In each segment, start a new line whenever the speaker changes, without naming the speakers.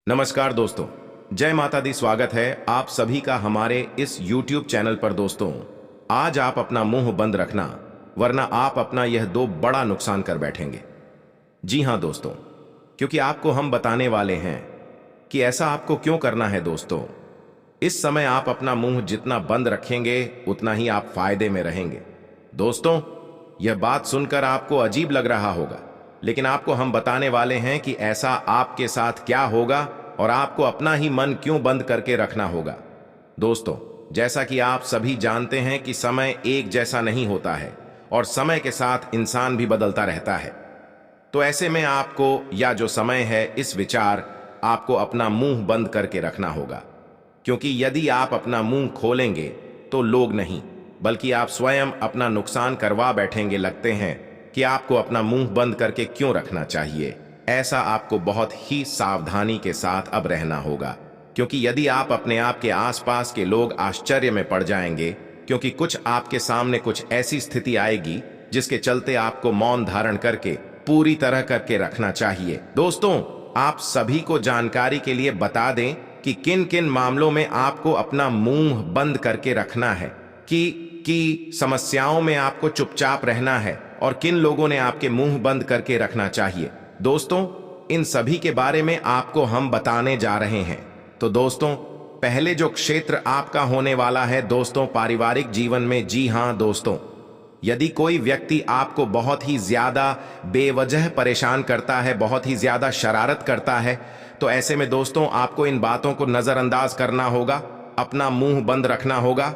नमस्कार दोस्तों, जय माता दी। स्वागत है आप सभी का हमारे इस YouTube चैनल पर। दोस्तों, आज आप अपना मुंह बंद रखना, वरना आप अपना यह दो बड़ा नुकसान कर बैठेंगे। जी हां दोस्तों, क्योंकि आपको हम बताने वाले हैं कि ऐसा आपको क्यों करना है। दोस्तों, इस समय आप अपना मुंह जितना बंद रखेंगे उतना ही आप फायदे में रहेंगे। दोस्तों, यह बात सुनकर आपको अजीब लग रहा होगा, लेकिन आपको हम बताने वाले हैं कि ऐसा आपके साथ क्या होगा और आपको अपना ही मन क्यों बंद करके रखना होगा। दोस्तों, जैसा कि आप सभी जानते हैं कि समय एक जैसा नहीं होता है और समय के साथ इंसान भी बदलता रहता है। तो ऐसे में आपको या जो समय है, इस विचार आपको अपना मुंह बंद करके रखना होगा, क्योंकि यदि आप अपना मुंह खोलेंगे तो लोग नहीं बल्कि आप स्वयं अपना नुकसान करवा बैठेंगे। लगते हैं कि आपको अपना मुंह बंद करके क्यों रखना चाहिए। ऐसा आपको बहुत ही सावधानी के साथ अब रहना होगा, क्योंकि यदि आप अपने आप के आसपास के लोग आश्चर्य में पड़ जाएंगे, क्योंकि कुछ आपके सामने कुछ ऐसी स्थिति आएगी जिसके चलते आपको मौन धारण करके पूरी तरह करके रखना चाहिए। दोस्तों, आप सभी को जानकारी के लिए बता दें कि किन किन मामलों में आपको अपना मुंह बंद करके रखना है, कि समस्याओं में आपको चुपचाप रहना है और किन लोगों ने आपके मुंह बंद करके रखना चाहिए। दोस्तों, इन सभी के बारे में आपको हम बताने जा रहे हैं। तो दोस्तों, पहले जो क्षेत्र आपका होने वाला है दोस्तों, पारिवारिक जीवन में। जी हां दोस्तों, यदि कोई व्यक्ति आपको बहुत ही ज्यादा बेवजह परेशान करता है, बहुत ही ज्यादा शरारत करता है, तो ऐसे में दोस्तों आपको इन बातों को नजरअंदाज करना होगा, अपना मुंह बंद रखना होगा।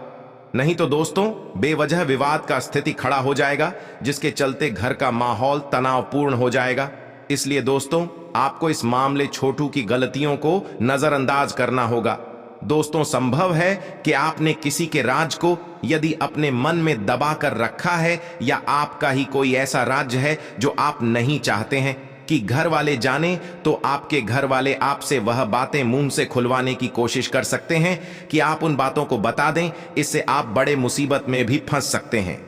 नहीं तो दोस्तों, बेवजह विवाद का स्थिति खड़ा हो जाएगा, जिसके चलते घर का माहौल तनावपूर्ण हो जाएगा। इसलिए दोस्तों, आपको इस मामले छोटू की गलतियों को नजरअंदाज करना होगा। दोस्तों, संभव है कि आपने किसी के राज को यदि अपने मन में दबा कर रखा है, या आपका ही कोई ऐसा राज्य है जो आप नहीं चाहते हैं कि घर वाले जाने, तो आपके घर वाले आपसे वह बातें मुंह से खुलवाने की कोशिश कर सकते हैं कि आप उन बातों को बता दें। इससे आप बड़े मुसीबत में भी फंस सकते हैं।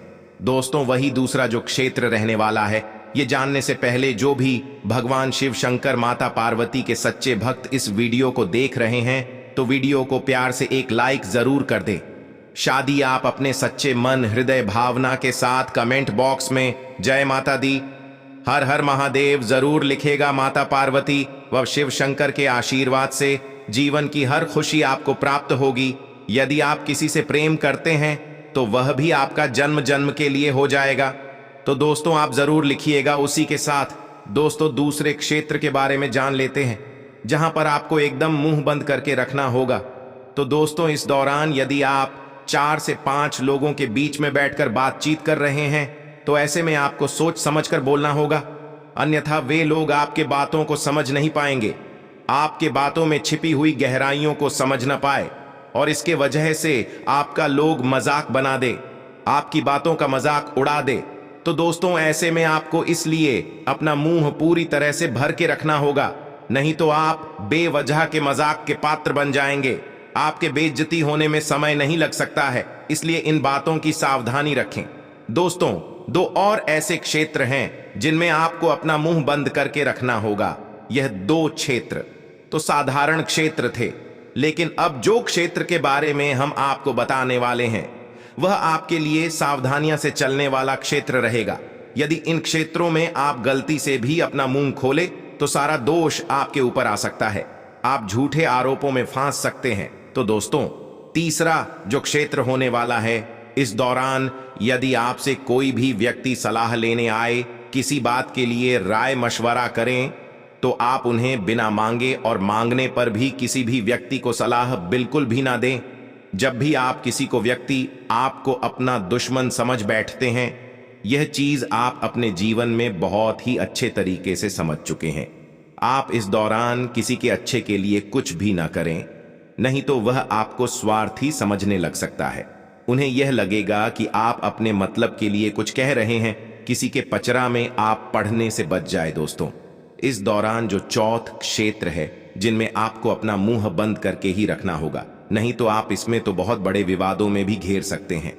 दोस्तों, वही दूसरा जो क्षेत्र रहने वाला है, ये जानने से पहले जो भी भगवान शिव शंकर, माता पार्वती के सच्चे भक्त इस वीडियो को देख रहे हैं, तो वीडियो को प्यार से एक लाइक जरूर कर दें। शादी आप अपने सच्चे मन, हृदय, भावना के साथ कमेंट बॉक्स में जय माता दी, हर हर महादेव जरूर लिखेगा। माता पार्वती व शिव शंकर के आशीर्वाद से जीवन की हर खुशी आपको प्राप्त होगी। यदि आप किसी से प्रेम करते हैं तो वह भी आपका जन्म जन्म के लिए हो जाएगा। तो दोस्तों, आप जरूर लिखिएगा। उसी के साथ दोस्तों, दूसरे क्षेत्र के बारे में जान लेते हैं, जहां पर आपको एकदम मुंह बंद करके रखना होगा। तो दोस्तों, इस दौरान यदि आप 4 से 5 लोगों के बीच में बैठकर बातचीत कर रहे हैं, तो ऐसे में आपको सोच समझकर बोलना होगा, अन्यथा वे लोग आपके बातों को समझ नहीं पाएंगे, आपके बातों में छिपी हुई गहराइयों को समझ न पाए, और इसके वजह से आपका लोग मजाक बना दे, आपकी बातों का मजाक उड़ा दे। तो दोस्तों, ऐसे में आपको इसलिए अपना मुंह पूरी तरह से भर के रखना होगा, नहीं तो आप बेवजह के मजाक के पात्र बन जाएंगे। आपके बेइज्जती होने में समय नहीं लग सकता है, इसलिए इन बातों की सावधानी रखें। दोस्तों, 2 और ऐसे क्षेत्र हैं जिनमें आपको अपना मुंह बंद करके रखना होगा। यह 2 क्षेत्र तो साधारण क्षेत्र थे, लेकिन अब जो क्षेत्र के बारे में हम आपको बताने वाले हैं, वह आपके लिए सावधानियां से चलने वाला क्षेत्र रहेगा। यदि इन क्षेत्रों में आप गलती से भी अपना मुंह खोले, तो सारा दोष आपके ऊपर आ सकता है, आप झूठे आरोपों में फंस सकते हैं। तो दोस्तों, तीसरा जो क्षेत्र होने वाला है, इस दौरान यदि आपसे कोई भी व्यक्ति सलाह लेने आए, किसी बात के लिए राय मशवरा करें, तो आप उन्हें बिना मांगे और मांगने पर भी किसी भी व्यक्ति को सलाह बिल्कुल भी ना दें। जब भी आप किसी को व्यक्ति आपको अपना दुश्मन समझ बैठते हैं, यह चीज आप अपने जीवन में बहुत ही अच्छे तरीके से समझ चुके हैं। आप इस दौरान किसी के अच्छे के लिए कुछ भी ना करें, नहीं तो वह आपको स्वार्थी समझने लग सकता है। उन्हें यह लगेगा कि आप अपने मतलब के लिए कुछ कह रहे हैं, किसी के पचरा में आप पढ़ने से बच जाए। दोस्तों, इस दौरान जो चौथ क्षेत्र है, जिनमें आपको अपना मुंह बंद करके ही रखना होगा, नहीं तो आप इसमें तो बहुत बड़े विवादों में भी घेर सकते हैं।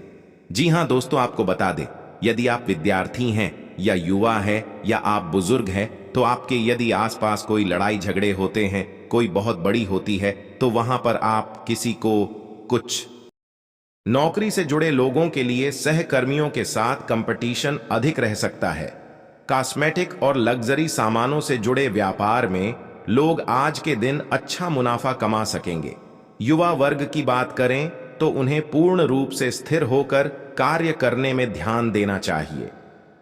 जी हां दोस्तों, आपको बता दें, यदि आप विद्यार्थी हैं या युवा है या आप बुजुर्ग हैं, तो आपके यदि आसपास कोई लड़ाई झगड़े होते हैं, कोई बहुत बड़ी होती है तो वहां पर आप किसी को कुछ नौकरी से जुड़े लोगों के लिए सहकर्मियों के साथ कंपटीशन अधिक रह सकता है। कॉस्मेटिक और लग्जरी सामानों से जुड़े व्यापार में लोग आज के दिन अच्छा मुनाफा कमा सकेंगे। युवा वर्ग की बात करें तो उन्हें पूर्ण रूप से स्थिर होकर कार्य करने में ध्यान देना चाहिए।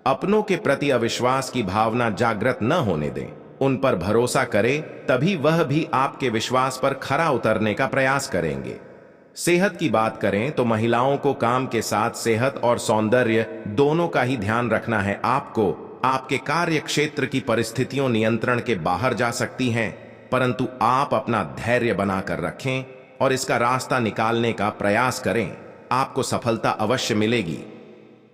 अपनों के प्रति अविश्वास की भावना जागृत न होने दें, उन पर भरोसा करें, तभी वह भी आपके विश्वास पर खरा उतरने का प्रयास करेंगे। सेहत की बात करें तो महिलाओं को काम के साथ सेहत और सौंदर्य दोनों का ही ध्यान रखना है। आपको आपके कार्य क्षेत्र की परिस्थितियों नियंत्रण के बाहर जा सकती हैं, परंतु आप अपना धैर्य बनाकर रखें और इसका रास्ता निकालने का प्रयास करें। आपको सफलता अवश्य मिलेगी।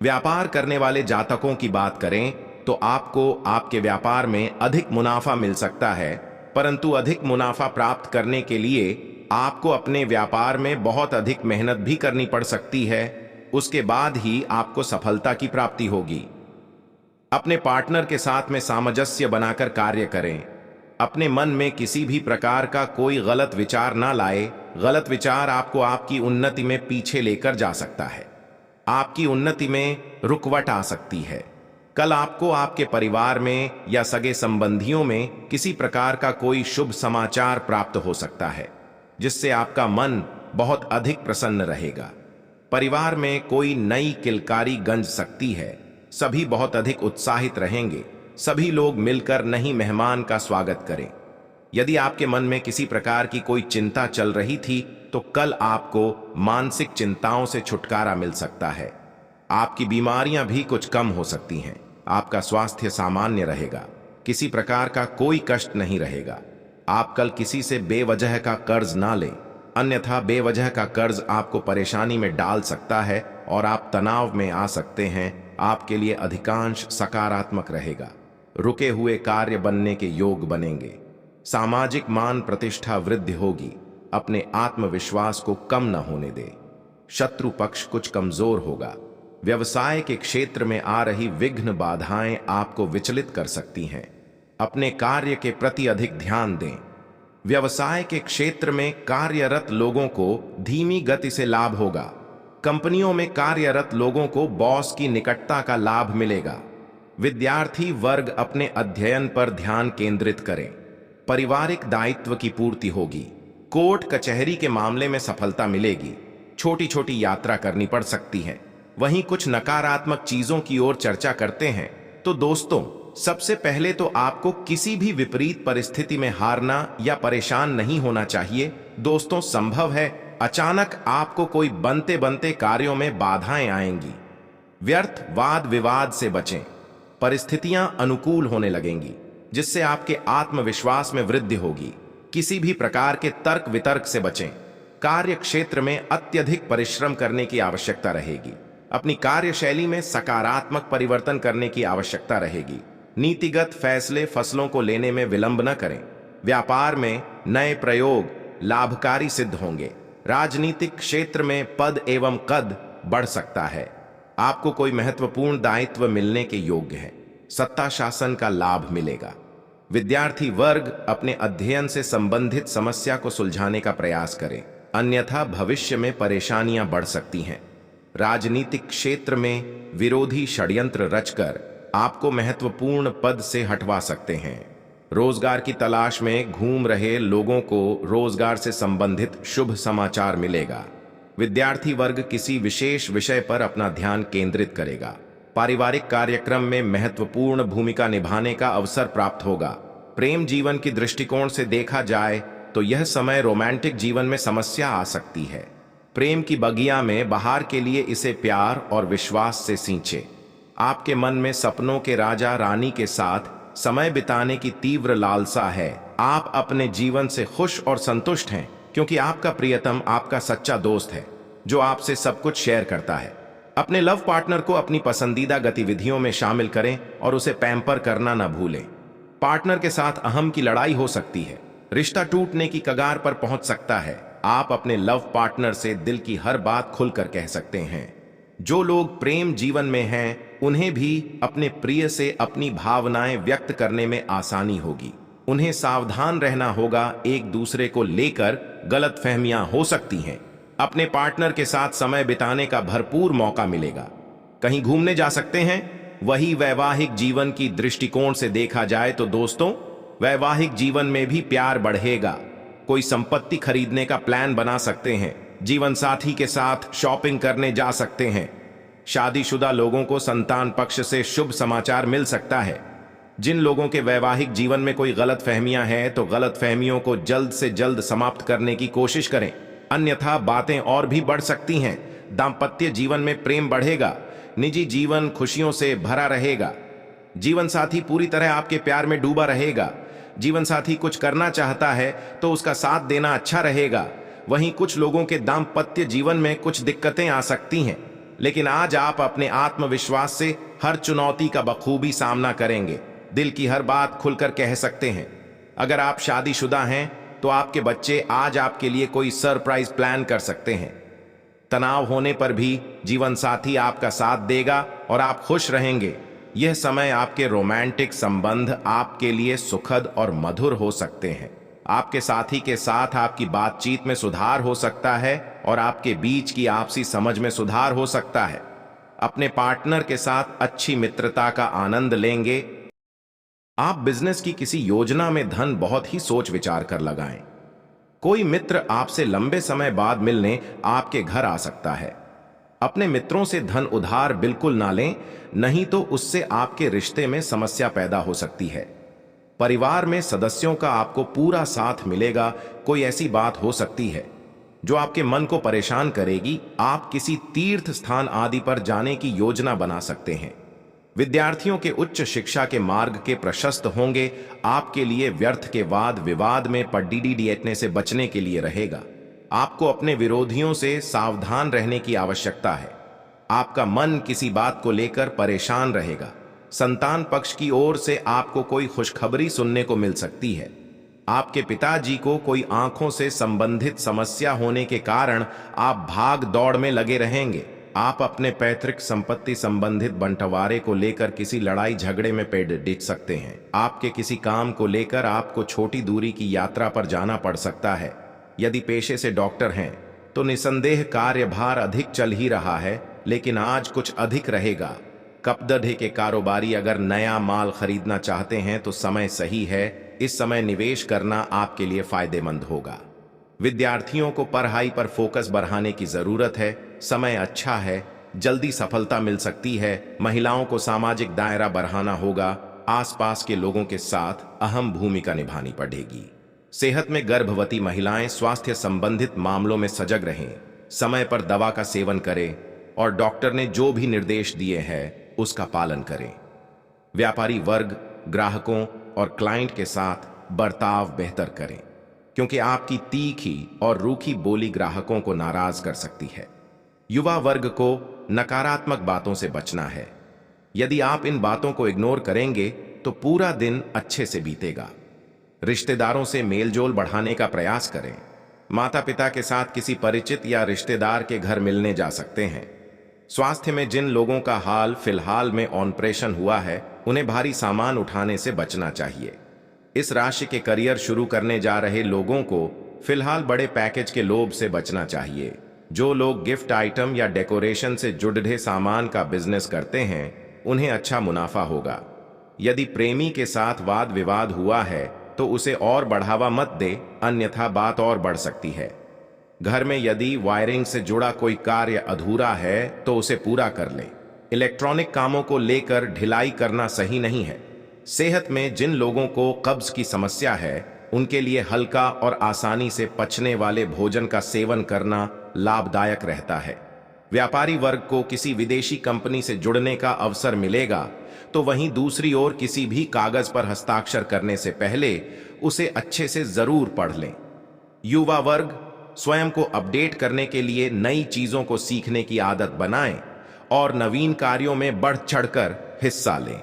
व्यापार करने वाले जातकों की बात करें तो आपको आपके व्यापार में अधिक मुनाफा मिल सकता है, परंतु अधिक मुनाफा प्राप्त करने के लिए आपको अपने व्यापार में बहुत अधिक मेहनत भी करनी पड़ सकती है। उसके बाद ही आपको सफलता की प्राप्ति होगी। अपने पार्टनर के साथ में सामंजस्य बनाकर कार्य करें। अपने मन में किसी भी प्रकार का कोई गलत विचार ना लाए। गलत विचार आपको आपकी उन्नति में पीछे लेकर जा सकता है। आपकी उन्नति में रुकावट आ सकती है। कल आपको आपके परिवार में या सगे संबंधियों में किसी प्रकार का कोई शुभ समाचार प्राप्त हो सकता है, जिससे आपका मन बहुत अधिक प्रसन्न रहेगा। परिवार में कोई नई किलकारी गंज सकती है। सभी बहुत अधिक उत्साहित रहेंगे। सभी लोग मिलकर नई मेहमान का स्वागत करें। यदि आपके मन में किसी प्रकार की कोई चिंता चल रही थी तो कल आपको मानसिक चिंताओं से छुटकारा मिल सकता है। आपकी बीमारियां भी कुछ कम हो सकती हैं। आपका स्वास्थ्य सामान्य रहेगा। किसी प्रकार का कोई कष्ट नहीं रहेगा। आप कल किसी से बेवजह का कर्ज ना लें, अन्यथा बेवजह का कर्ज आपको परेशानी में डाल सकता है और आप तनाव में आ सकते हैं। आपके लिए अधिकांश सकारात्मक रहेगा। रुके हुए कार्य बनने के योग बनेंगे। सामाजिक मान प्रतिष्ठा वृद्धि होगी। अपने आत्मविश्वास को कम न होने दे। शत्रु पक्ष कुछ कमजोर होगा। व्यवसाय के क्षेत्र में आ रही विघ्न बाधाएं आपको विचलित कर सकती हैं। अपने कार्य के प्रति अधिक ध्यान दें। व्यवसाय के क्षेत्र में कार्यरत लोगों को धीमी गति से लाभ होगा। कंपनियों में कार्यरत लोगों को बॉस की निकटता का लाभ मिलेगा। विद्यार्थी वर्ग अपने अध्ययन पर ध्यान केंद्रित करें। पारिवारिक दायित्व की पूर्ति होगी। कोर्ट कचहरी के मामले में सफलता मिलेगी। छोटी छोटी यात्रा करनी पड़ सकती है। वहीं कुछ नकारात्मक चीजों की ओर चर्चा करते हैं तो दोस्तों, सबसे पहले तो आपको किसी भी विपरीत परिस्थिति में हारना या परेशान नहीं होना चाहिए। दोस्तों, संभव है अचानक आपको कोई बनते बनते कार्यों में बाधाएं आएंगी। व्यर्थ वाद विवाद से बचें। परिस्थितियां अनुकूल होने लगेंगी, जिससे आपके आत्मविश्वास में वृद्धि होगी। किसी भी प्रकार के तर्क वितर्क से बचें। कार्य क्षेत्र में अत्यधिक परिश्रम करने की आवश्यकता रहेगी। अपनी कार्यशैली में सकारात्मक परिवर्तन करने की आवश्यकता रहेगी। नीतिगत फैसले फसलों को लेने में विलंब न करें। व्यापार में नए प्रयोग लाभकारी सिद्ध होंगे। राजनीतिक क्षेत्र में पद एवं कद बढ़ सकता है। आपको कोई महत्वपूर्ण दायित्व मिलने के योग्य है। सत्ता शासन का लाभ मिलेगा। विद्यार्थी वर्ग अपने अध्ययन से संबंधित समस्या को सुलझाने का प्रयास करें, अन्यथा भविष्य में परेशानियां बढ़ सकती हैं। राजनीतिक क्षेत्र में विरोधी षड्यंत्र रचकर आपको महत्वपूर्ण पद से हटवा सकते हैं। रोजगार की तलाश में घूम रहे लोगों को रोजगार से संबंधित शुभ समाचार मिलेगा। विद्यार्थी वर्ग किसी विशेष विषय पर अपना ध्यान केंद्रित करेगा। पारिवारिक कार्यक्रम में महत्वपूर्ण भूमिका निभाने का अवसर प्राप्त होगा। प्रेम जीवन की दृष्टिकोण से देखा जाए तो यह समय रोमांटिक जीवन में समस्या आ सकती है। प्रेम की बगिया में बहार के लिए इसे प्यार और विश्वास से सींचे। आपके मन में सपनों के राजा रानी के साथ समय बिताने की तीव्र लालसा है। आप अपने जीवन से खुश और संतुष्ट हैं, क्योंकि आपका प्रियतम आपका सच्चा दोस्त है, जो आपसे सब कुछ शेयर करता है। अपने लव पार्टनर को अपनी पसंदीदा गतिविधियों में शामिल करें और उसे पैम्पर करना न भूलें। पार्टनर के साथ अहम की लड़ाई हो सकती है। रिश्ता टूटने की कगार पर पहुंच सकता है। आप अपने लव पार्टनर से दिल की हर बात खुलकर कह सकते हैं। जो लोग प्रेम जीवन में हैं, उन्हें भी अपने प्रिय से अपनी भावनाएं व्यक्त करने में आसानी होगी। उन्हें सावधान रहना होगा, एक दूसरे को लेकर गलतफहमियां हो सकती हैं। अपने पार्टनर के साथ समय बिताने का भरपूर मौका मिलेगा। कहीं घूमने जा सकते हैं। वही वैवाहिक जीवन की दृष्टिकोण से देखा जाए तो दोस्तों, वैवाहिक जीवन में भी प्यार बढ़ेगा। कोई संपत्ति खरीदने का प्लान बना सकते हैं। जीवन साथी के साथ शॉपिंग करने जा सकते हैं। शादीशुदा लोगों को संतान पक्ष से शुभ समाचार मिल सकता है। जिन लोगों के वैवाहिक जीवन में कोई गलत फहमियां हैं तो गलत फहमियों को जल्द से जल्द समाप्त करने की कोशिश करें, अन्यथा बातें और भी बढ़ सकती हैं। दाम्पत्य जीवन में प्रेम बढ़ेगा। निजी जीवन खुशियों से भरा रहेगा। जीवन साथी पूरी तरह आपके प्यार में डूबा रहेगा। जीवन साथी कुछ करना चाहता है तो उसका साथ देना अच्छा रहेगा। वहीं कुछ लोगों के दाम्पत्य जीवन में कुछ दिक्कतें आ सकती हैं, लेकिन आज आप अपने आत्मविश्वास से हर चुनौती का बखूबी सामना करेंगे। दिल की हर बात खुलकर कह सकते हैं। अगर आप शादीशुदा हैं तो आपके बच्चे आज आपके लिए कोई सरप्राइज प्लान कर सकते हैं। तनाव होने पर भी जीवन साथी आपका साथ देगा और आप खुश रहेंगे। यह समय आपके रोमांटिक संबंध आपके लिए सुखद और मधुर हो सकते हैं। आपके साथी के साथ आपकी बातचीत में सुधार हो सकता है और आपके बीच की आपसी समझ में सुधार हो सकता है। अपने पार्टनर के साथ अच्छी मित्रता का आनंद लेंगे। आप बिजनेस की किसी योजना में धन बहुत ही सोच विचार कर लगाएं। कोई मित्र आपसे लंबे समय बाद मिलने आपके घर आ सकता है। अपने मित्रों से धन उधार बिल्कुल ना लें, नहीं तो उससे आपके रिश्ते में समस्या पैदा हो सकती है। परिवार में सदस्यों का आपको पूरा साथ मिलेगा। कोई ऐसी बात हो सकती है जो आपके मन को परेशान करेगी। आप किसी तीर्थ स्थान आदि पर जाने की योजना बना सकते हैं। विद्यार्थियों के उच्च शिक्षा के मार्ग के प्रशस्त होंगे। आपके लिए व्यर्थ के वाद विवाद में पड़ने से बचने के लिए रहेगा। आपको अपने विरोधियों से सावधान रहने की आवश्यकता है। आपका मन किसी बात को लेकर परेशान रहेगा। संतान पक्ष की ओर से आपको कोई खुशखबरी सुनने को मिल सकती है। आपके पिताजी को कोई आंखों से संबंधित समस्या होने के कारण आप भाग दौड़ में लगे रहेंगे। आप अपने पैतृक संपत्ति संबंधित बंटवारे को लेकर किसी लड़ाई झगड़े में डिच सकते हैं। आपके किसी काम को लेकर आपको छोटी दूरी की यात्रा पर जाना पड़ सकता है। यदि पेशे से डॉक्टर हैं तो निसंदेह कार्यभार अधिक चल ही रहा है, लेकिन आज कुछ अधिक रहेगा। कपदढ़े के कारोबारी अगर नया माल खरीदना चाहते हैं तो समय सही है। इस समय निवेश करना आपके लिए फायदेमंद होगा। विद्यार्थियों को पढ़ाई पर फोकस बढ़ाने की जरूरत है। समय अच्छा है, जल्दी सफलता मिल सकती है। महिलाओं को सामाजिक दायरा बढ़ाना होगा। आसपास के लोगों के साथ अहम भूमिका निभानी पड़ेगी। सेहत में गर्भवती महिलाएं स्वास्थ्य संबंधित मामलों में सजग रहें। समय पर दवा का सेवन करें और डॉक्टर ने जो भी निर्देश दिए हैं उसका पालन करें। व्यापारी वर्ग ग्राहकों और क्लाइंट के साथ बर्ताव बेहतर करें, क्योंकि आपकी तीखी और रूखी बोली ग्राहकों को नाराज कर सकती है। युवा वर्ग को नकारात्मक बातों से बचना है। यदि आप इन बातों को इग्नोर करेंगे तो पूरा दिन अच्छे से बीतेगा। रिश्तेदारों से मेलजोल बढ़ाने का प्रयास करें। माता पिता के साथ किसी परिचित या रिश्तेदार के घर मिलने जा सकते हैं। स्वास्थ्य में जिन लोगों का हाल फिलहाल में ऑपरेशन हुआ है उन्हें भारी सामान उठाने से बचना चाहिए। इस राशि के करियर शुरू करने जा रहे लोगों को फिलहाल बड़े पैकेज के लोभ से बचना चाहिए। जो लोग गिफ्ट आइटम या डेकोरेशन से जुड़े सामान का बिजनेस करते हैं उन्हें अच्छा मुनाफा होगा। यदि प्रेमी के साथ वाद विवाद हुआ है तो उसे और बढ़ावा मत दे, अन्यथा बात और बढ़ सकती है। घर में यदि वायरिंग से जुड़ा कोई कार्य अधूरा है तो उसे पूरा कर लें। इलेक्ट्रॉनिक कामों को लेकर ढिलाई करना सही नहीं है। सेहत में जिन लोगों को कब्ज की समस्या है उनके लिए हल्का और आसानी से पचने वाले भोजन का सेवन करना लाभदायक रहता है। व्यापारी वर्ग को किसी विदेशी कंपनी से जुड़ने का अवसर मिलेगा, तो वहीं दूसरी ओर किसी भी कागज पर हस्ताक्षर करने से पहले उसे अच्छे से जरूर पढ़ लें। युवा वर्ग स्वयं को अपडेट करने के लिए नई चीजों को सीखने की आदत बनाएं और नवीन कार्यों में बढ़ चढ़कर हिस्सा लें।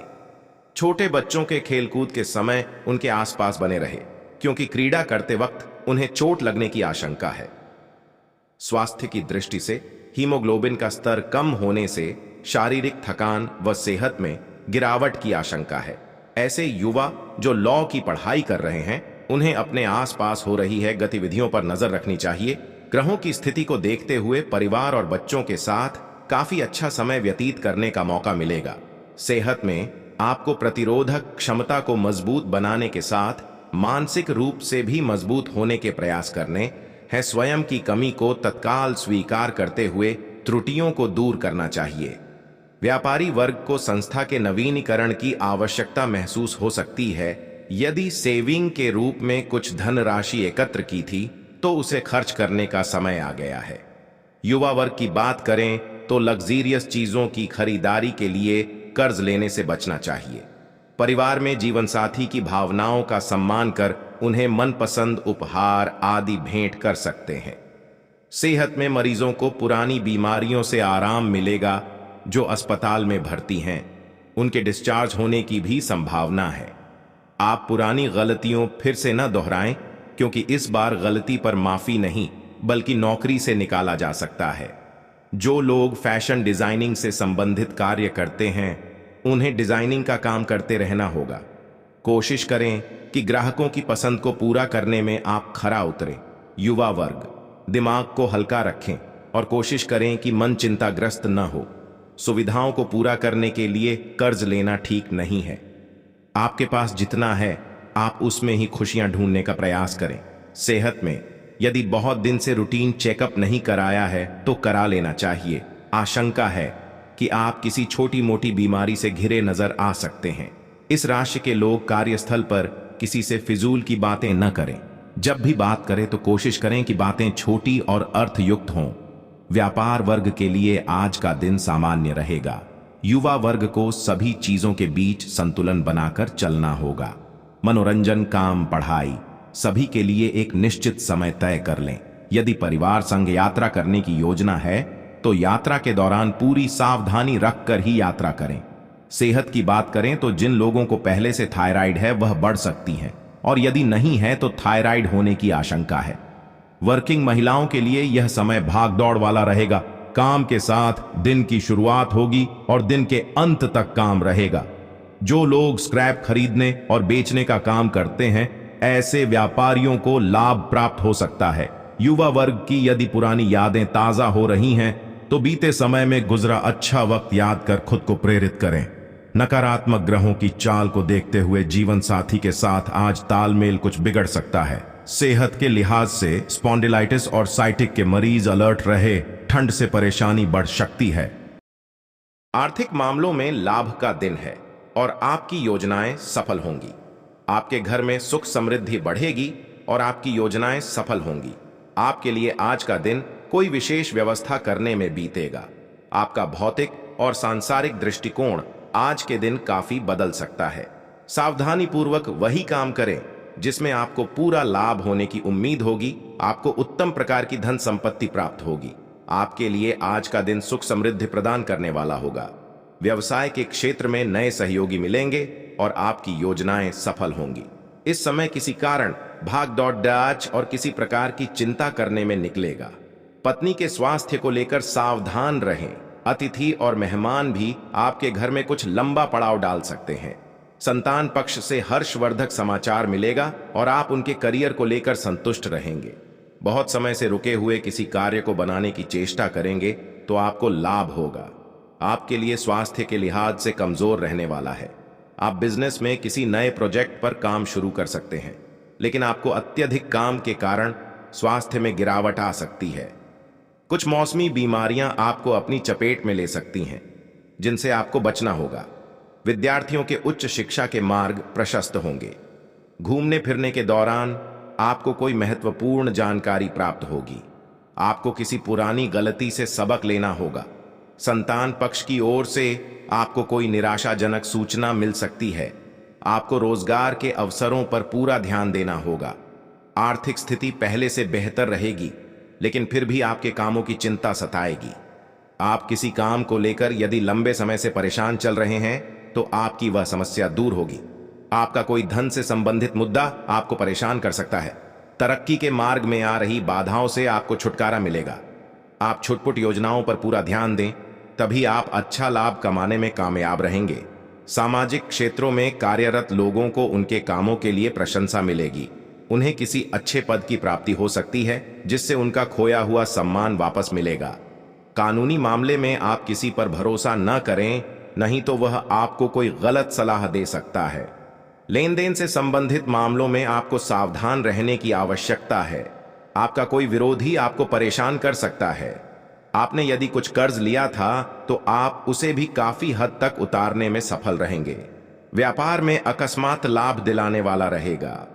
छोटे बच्चों के खेलकूद के समय उनके आसपास बने रहे, क्योंकि क्रीड़ा करते वक्त उन्हें चोट लगने की आशंका है। स्वास्थ्य की दृष्टि से हीमोग्लोबिन का स्तर कम होने से शारीरिक थकान व सेहत में गिरावट की आशंका है। ऐसे युवा जो लॉ की पढ़ाई कर रहे हैं, उन्हें अपने आसपास हो रही है गतिविधियों पर नजर रखनी चाहिए। ग्रहों की स्थिति को देखते हुए परिवार और बच्चों के साथ काफी अच्छा समय व्यतीत करने का मौका मिलेगा। सेहत में आपको प्रतिरोधक क्षमता को मजबूत बनाने के साथ मानसिक रूप से भी मजबूत होने के प्रयास करने हैं। स्वयं की कमी को तत्काल स्वीकार करते हुए त्रुटियों को दूर करना चाहिए। व्यापारी वर्ग को संस्था के नवीनीकरण की आवश्यकता महसूस हो सकती है। यदि सेविंग के रूप में कुछ धनराशि एकत्र की थी तो उसे खर्च करने का समय आ गया है। युवा वर्ग की बात करें तो लग्जीरियस चीजों की खरीदारी के लिए कर्ज लेने से बचना चाहिए। परिवार में जीवनसाथी की भावनाओं का सम्मान कर उन्हें मनपसंद उपहार आदि भेंट कर सकते हैं। सेहत में मरीजों को पुरानी बीमारियों से आराम मिलेगा। जो अस्पताल में भर्ती हैं, उनके डिस्चार्ज होने की भी संभावना है। आप पुरानी गलतियों फिर से न दोहराएं, क्योंकि इस बार गलती पर माफी नहीं बल्कि नौकरी से निकाला जा सकता है। जो लोग फैशन डिजाइनिंग से संबंधित कार्य करते हैं, उन्हें डिजाइनिंग का काम करते रहना होगा। कोशिश करें कि ग्राहकों की पसंद को पूरा करने में आप खरा उतरें। युवा वर्ग, दिमाग को हल्का रखें और कोशिश करें कि मन चिंताग्रस्त न हो। सुविधाओं को पूरा करने के लिए कर्ज लेना ठीक नहीं है। आपके पास जितना है, आप उसमें ही खुशियां ढूंढने का प्रयास करें। सेहत में यदि बहुत दिन से रूटीन चेकअप नहीं कराया है तो करा लेना चाहिए। आशंका है कि आप किसी छोटी मोटी बीमारी से घिरे नजर आ सकते हैं। इस राशि के लोग कार्यस्थल पर किसी से फिजूल की बातें न करें। जब भी बात करें तो कोशिश करें कि बातें छोटी और अर्थयुक्त हों। व्यापार वर्ग के लिए आज का दिन सामान्य रहेगा। युवा वर्ग को सभी चीजों के बीच संतुलन बनाकर चलना होगा। मनोरंजन, काम, पढ़ाई सभी के लिए एक निश्चित समय तय कर लें। यदि परिवार संग यात्रा करने की योजना है तो यात्रा के दौरान पूरी सावधानी रखकर ही यात्रा करें। सेहत की बात करें तो जिन लोगों को पहले से थायराइड है वह बढ़ सकती है, और यदि नहीं है तो थायराइड होने की आशंका है। वर्किंग महिलाओं के लिए यह समय भागदौड़ वाला रहेगा। काम के साथ दिन की शुरुआत होगी और दिन के अंत तक काम रहेगा। जो लोग स्क्रैप खरीदने और बेचने का काम करते हैं, ऐसे व्यापारियों को लाभ प्राप्त हो सकता है। युवा वर्ग की यदि पुरानी यादें ताजा हो रही हैं तो बीते समय में गुजरा अच्छा वक्त याद कर खुद को प्रेरित करें। नकारात्मक ग्रहों की चाल को देखते हुए जीवन साथी के साथ आज तालमेल कुछ बिगड़ सकता है। सेहत के लिहाज से स्पॉन्डिलाइटिस और साइटिक के मरीज अलर्ट रहे। ठंड से परेशानी बढ़ सकती है। आर्थिक मामलों में लाभ का दिन है और आपकी योजनाएं सफल होंगी। आपके घर में सुख समृद्धि बढ़ेगी और आपकी योजनाएं सफल होंगी। आपके लिए आज का दिन कोई विशेष व्यवस्था करने में बीतेगा। आपका भौतिक और सांसारिक दृष्टिकोण आज के दिन काफी बदल सकता है। सावधानी पूर्वक वही काम करें जिसमें आपको पूरा लाभ होने की उम्मीद होगी। आपको उत्तम प्रकार की धन संपत्ति प्राप्त होगी। आपके लिए आज का दिन सुख समृद्धि प्रदान करने वाला होगा। व्यवसाय के क्षेत्र में नए सहयोगी मिलेंगे और आपकी योजनाएं सफल होंगी। इस समय किसी कारण भाग दौड़ डाच और किसी प्रकार की चिंता करने में निकलेगा। पत्नी के स्वास्थ्य को लेकर सावधान रहें। अतिथि और मेहमान भी आपके घर में कुछ लंबा पड़ाव डाल सकते हैं। संतान पक्ष से हर्षवर्धक समाचार मिलेगा और आप उनके करियर को लेकर संतुष्ट रहेंगे। बहुत समय से रुके हुए किसी कार्य को बनाने की चेष्टा करेंगे तो आपको लाभ होगा। आपके लिए स्वास्थ्य के लिहाज से कमजोर रहने वाला है। आप बिजनेस में किसी नए प्रोजेक्ट पर काम शुरू कर सकते हैं, लेकिन आपको अत्यधिक काम के कारण स्वास्थ्य में गिरावट आ सकती है। कुछ मौसमी बीमारियां आपको अपनी चपेट में ले सकती हैं, जिनसे आपको बचना होगा। विद्यार्थियों के उच्च शिक्षा के मार्ग प्रशस्त होंगे। घूमने फिरने के दौरान आपको कोई महत्वपूर्ण जानकारी प्राप्त होगी। आपको किसी पुरानी गलती से सबक लेना होगा। संतान पक्ष की ओर से आपको कोई निराशाजनक सूचना मिल सकती है। आपको रोजगार के अवसरों पर पूरा ध्यान देना होगा। आर्थिक स्थिति पहले से बेहतर रहेगी, लेकिन फिर भी आपके कामों की चिंता सताएगी। आप किसी काम को लेकर यदि लंबे समय से परेशान चल रहे हैं तो आपकी वह समस्या दूर होगी। आपका कोई धन से संबंधित मुद्दा आपको परेशान कर सकता है। तरक्की के मार्ग में आ रही बाधाओं से आपको छुटकारा मिलेगा। आप छुटपुट योजनाओं पर पूरा ध्यान दें, तभी आप अच्छा लाभ कमाने में कामयाब रहेंगे। सामाजिक क्षेत्रों में कार्यरत लोगों को उनके कामों के लिए प्रशंसा मिलेगी। उन्हें किसी अच्छे पद की प्राप्ति हो सकती है जिससे उनका खोया हुआ सम्मान वापस मिलेगा। कानूनी मामले में आप किसी पर भरोसा न करें, नहीं तो वह आपको कोई गलत सलाह दे सकता है। लेन देन से संबंधित मामलों में आपको सावधान रहने की आवश्यकता है। आपका कोई विरोधी आपको परेशान कर सकता है। आपने यदि कुछ कर्ज लिया था तो आप उसे भी काफी हद तक उतारने में सफल रहेंगे। व्यापार में अकस्मात लाभ दिलाने वाला रहेगा।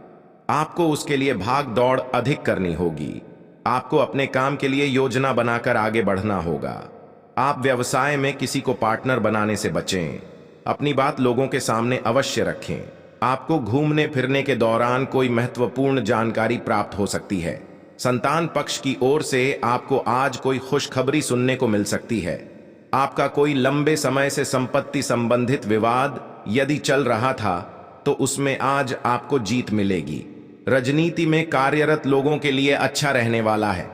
आपको उसके लिए भाग दौड़ अधिक करनी होगी। आपको अपने काम के लिए योजना बनाकर आगे बढ़ना होगा। आप व्यवसाय में किसी को पार्टनर बनाने से बचें। अपनी बात लोगों के सामने अवश्य रखें। आपको घूमने फिरने के दौरान कोई महत्वपूर्ण जानकारी प्राप्त हो सकती है। संतान पक्ष की ओर से आपको आज कोई खुशखबरी सुनने को मिल सकती है। आपका कोई लंबे समय से संपत्ति संबंधित विवाद यदि चल रहा था तो उसमें आज आपको जीत मिलेगी। राजनीति में कार्यरत लोगों के लिए अच्छा रहने वाला है।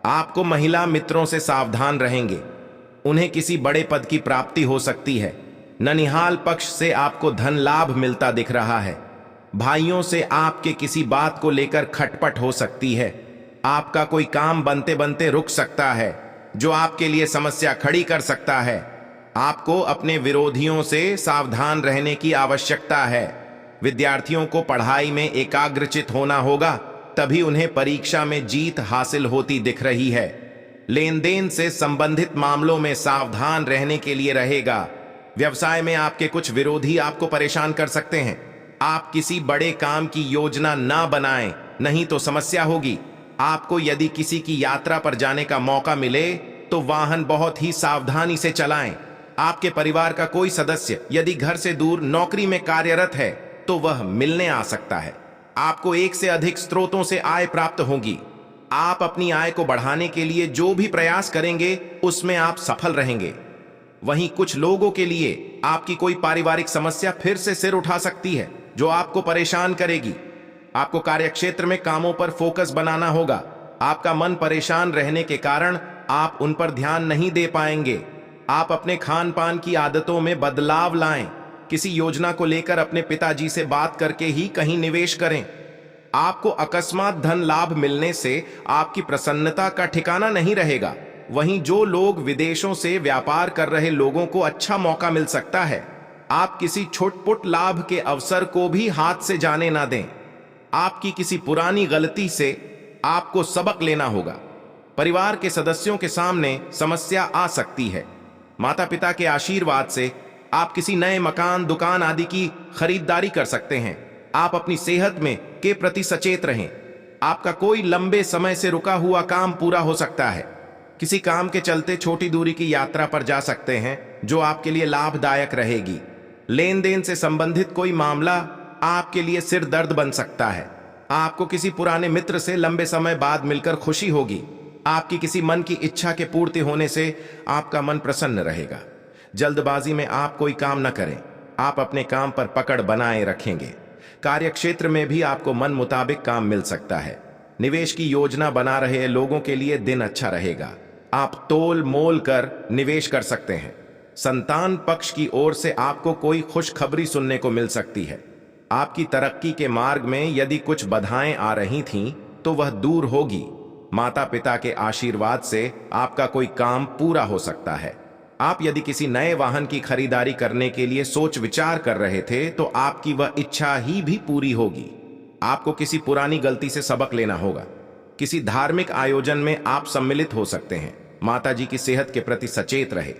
आपको महिला मित्रों से सावधान रहेंगे। उन्हें किसी बड़े पद की प्राप्ति हो सकती है। ननिहाल पक्ष से आपको धन लाभ मिलता दिख रहा है। भाइयों से आपके किसी बात को लेकर खटपट हो सकती है। आपका कोई काम बनते बनते रुक सकता है जो आपके लिए समस्या खड़ी कर सकता है। आपको अपने विरोधियों से सावधान रहने की आवश्यकता है। विद्यार्थियों को पढ़ाई में एकाग्रचित होना होगा, तभी उन्हें परीक्षा में जीत हासिल होती दिख रही है। लेन देन से संबंधित मामलों में सावधान रहने के लिए रहेगा। व्यवसाय में आपके कुछ विरोधी आपको परेशान कर सकते हैं। आप किसी बड़े काम की योजना ना बनाएं, नहीं तो समस्या होगी। आपको यदि किसी की यात्रा पर जाने का मौका मिले तो वाहन बहुत ही सावधानी से चलाएं। आपके परिवार का कोई सदस्य यदि घर से दूर नौकरी में कार्यरत है तो वह मिलने आ सकता है। आपको एक से अधिक स्रोतों से आय प्राप्त होगी। आप अपनी आय को बढ़ाने के लिए जो भी प्रयास करेंगे उसमें आप सफल रहेंगे। वहीं कुछ लोगों के लिए आपकी कोई पारिवारिक समस्या फिर से सिर उठा सकती है जो आपको परेशान करेगी। आपको कार्यक्षेत्र में कामों पर फोकस बनाना होगा। आपका मन परेशान रहने के कारण आप उन पर ध्यान नहीं दे पाएंगे। आप अपने खान पान की आदतों में बदलाव लाएं। किसी योजना को लेकर अपने पिताजी से बात करके ही कहीं निवेश करें। आपको अकस्मात धन लाभ मिलने से आपकी प्रसन्नता का ठिकाना नहीं रहेगा। वहीं जो लोग विदेशों से व्यापार कर रहे लोगों को अच्छा मौका मिल सकता है। आप किसी छोटपुट लाभ के अवसर को भी हाथ से जाने ना दें। आपकी किसी पुरानी गलती से आपको सबक लेना होगा। परिवार के सदस्यों के सामने समस्या आ सकती है। माता पिता के आशीर्वाद से आप किसी नए मकान, दुकान आदि की खरीदारी कर सकते हैं। आप अपनी सेहत में के प्रति सचेत रहें। आपका कोई लंबे समय से रुका हुआ काम पूरा हो सकता है। किसी काम के चलते छोटी दूरी की यात्रा पर जा सकते हैं जो आपके लिए लाभदायक रहेगी। लेन देन से संबंधित कोई मामला आपके लिए सिर दर्द बन सकता है। आपको किसी पुराने मित्र से लंबे समय बाद मिलकर खुशी होगी। आपकी किसी मन की इच्छा के पूर्ति होने से आपका मन प्रसन्न रहेगा। जल्दबाजी में आप कोई काम न करें। आप अपने काम पर पकड़ बनाए रखेंगे। कार्यक्षेत्र में भी आपको मन मुताबिक काम मिल सकता है। निवेश की योजना बना रहे लोगों के लिए दिन अच्छा रहेगा। आप तोल मोल कर निवेश कर सकते हैं। संतान पक्ष की ओर से आपको कोई खुशखबरी सुनने को मिल सकती है। आपकी तरक्की के मार्ग में यदि कुछ बाधाएं आ रही थीं तो वह दूर होगी। माता पिता के आशीर्वाद से आपका कोई काम पूरा हो सकता है। आप यदि किसी नए वाहन की खरीदारी करने के लिए सोच विचार कर रहे थे तो आपकी वह इच्छा ही भी पूरी होगी। आपको किसी पुरानी गलती से सबक लेना होगा। किसी धार्मिक आयोजन में आप सम्मिलित हो सकते हैं। माता जी की सेहत के प्रति सचेत रहे।